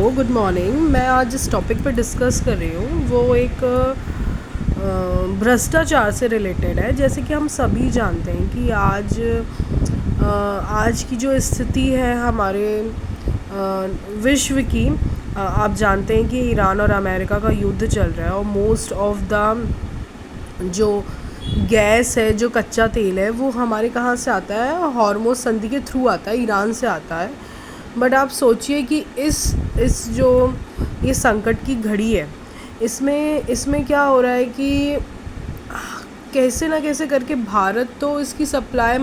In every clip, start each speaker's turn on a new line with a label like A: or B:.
A: Good morning. मैं आज जिस टॉपिक पे डिस्कस कर रही हूँ वो एक भ्रष्टाचार से रिलेटेड है। जैसे कि हम सभी जानते हैं कि आज की जो स्थिति है हमारे विश्व की, आप जानते हैं कि ईरान और अमेरिका का युद्ध चल रहा है और मोस्ट ऑफ द जो गैस है, जो कच्चा तेल है, वो हमारे कहाँ से आता है? हॉर्मुज़ संधि के थ्रू आता है, ईरान से आता है। बट आप सोचिए कि इस जो ये संकट की घड़ी है, इसमें क्या हो रहा है कि कैसे ना कैसे करके भारत तो इसकी सप्लाई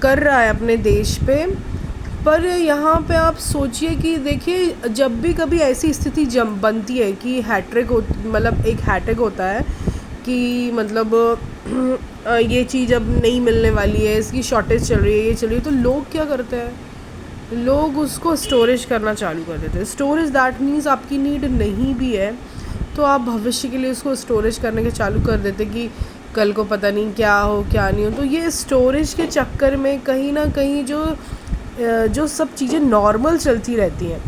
A: कर रहा है अपने देश पे। पर यहाँ पे आप सोचिए कि देखिए, जब भी कभी ऐसी स्थिति बनती है कि एक हैट्रिक होता है कि ये चीज़ अब नहीं मिलने वाली है, इसकी शॉर्टेज चल रही है, ये चल रही है, तो लोग क्या करते हैं? लोग उसको स्टोरेज करना चालू कर देते हैं। स्टोरेज दैट मीन्स आपकी नीड नहीं भी है तो आप भविष्य के लिए उसको स्टोरेज करने के चालू कर देते कि कल को पता नहीं क्या हो क्या नहीं हो। तो ये स्टोरेज के चक्कर में कहीं ना कहीं जो सब चीज़ें नॉर्मल चलती रहती हैं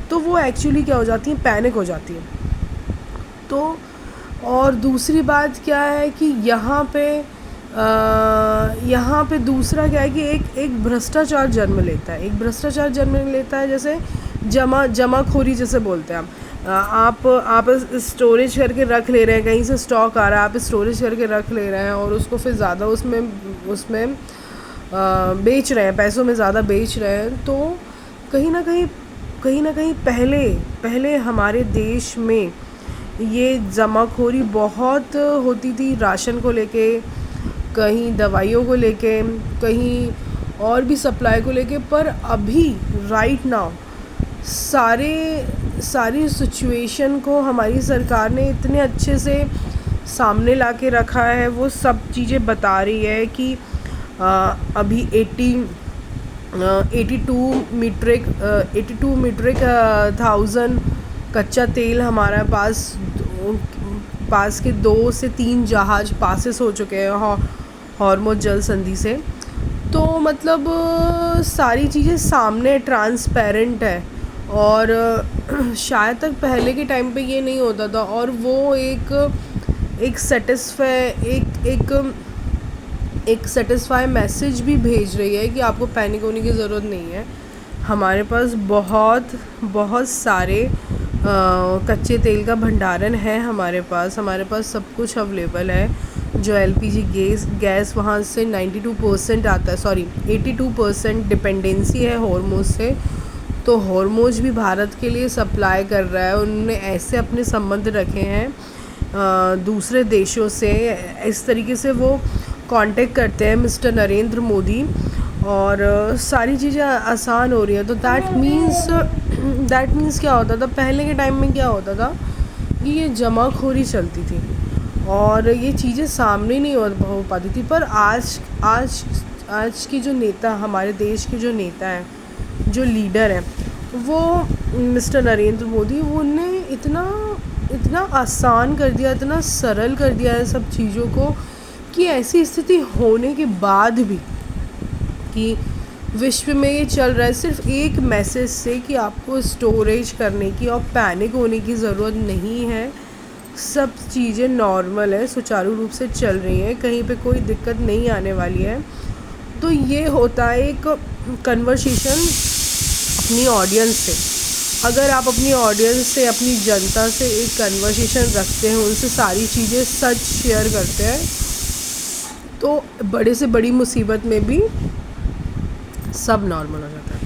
A: तो वो एक्चुअली क्या हो जाती हैं? पैनिक हो जाती हैं। तो और दूसरी बात क्या है कि यहाँ पे दूसरा क्या है कि एक भ्रष्टाचार जन्म लेता है। जैसे जमाखोरी जैसे बोलते हैं हम। आप स्टोरेज करके रख ले रहे हैं, कहीं से स्टॉक आ रहा है, आप स्टोरेज करके रख ले रहे हैं और उसको फिर ज़्यादा उसमें बेच रहे हैं, पैसों में ज़्यादा बेच रहे हैं। तो कहीं ना कहीं पहले हमारे देश में ये जमाखोरी बहुत होती थी, राशन को लेके, कहीं दवाइयों को लेके, कहीं और भी सप्लाई को लेके। पर अभी राइट नाउ सारी सिचुएशन को हमारी सरकार ने इतने अच्छे से सामने ला के रखा है, वो सब चीज़ें बता रही है कि अभी 82 मीट्रिक थाउजेंड कच्चा तेल हमारे पास के 2 से 3 जहाज़ पासेस हो चुके हैं हॉर्मुज़ जल संधि से। तो सारी चीज़ें सामने ट्रांसपेरेंट है और शायद तक पहले के टाइम पे ये नहीं होता था। और वो एक सेटिस्फाई मैसेज भी भेज रही है कि आपको पैनिक होने की ज़रूरत नहीं है। हमारे पास बहुत सारे कच्चे तेल का भंडारण है, हमारे पास सब कुछ अवेलेबल है। जो एलपीजी गैस वहाँ से 92% आता है, 82% डिपेंडेंसी है हॉर्मुज़ से। तो हॉर्मुज़ भी भारत के लिए सप्लाई कर रहा है। उन्होंने ऐसे अपने संबंध रखे हैं दूसरे देशों से, इस तरीके से वो कांटेक्ट करते हैं मिस्टर नरेंद्र मोदी और सारी चीज़ें आसान हो रही है। तो दैट मीन्स क्या होता था पहले के टाइम में? क्या होता था कि ये जमाखोरी चलती थी और ये चीज़ें सामने नहीं हो पाती थी। पर आज की जो नेता, हमारे देश के जो नेता हैं, जो लीडर हैं, वो मिस्टर नरेंद्र मोदी, उनने इतना आसान कर दिया, इतना सरल कर दिया है सब चीज़ों को कि ऐसी स्थिति होने के बाद भी कि विश्व में ये चल रहा है सिर्फ एक मैसेज से कि आपको स्टोरेज करने की और पैनिक होने की ज़रूरत नहीं है। सब चीज़ें नॉर्मल है, सुचारू रूप से चल रही हैं, कहीं पे कोई दिक्कत नहीं आने वाली है। तो ये होता है एक कन्वर्सेशन अपनी ऑडियंस से। अगर आप अपनी ऑडियंस से, अपनी जनता से एक कन्वर्सेशन रखते हैं, उनसे सारी चीज़ें सच शेयर करते हैं, तो बड़े से बड़ी मुसीबत में भी सब नॉर्मल हो जाता है।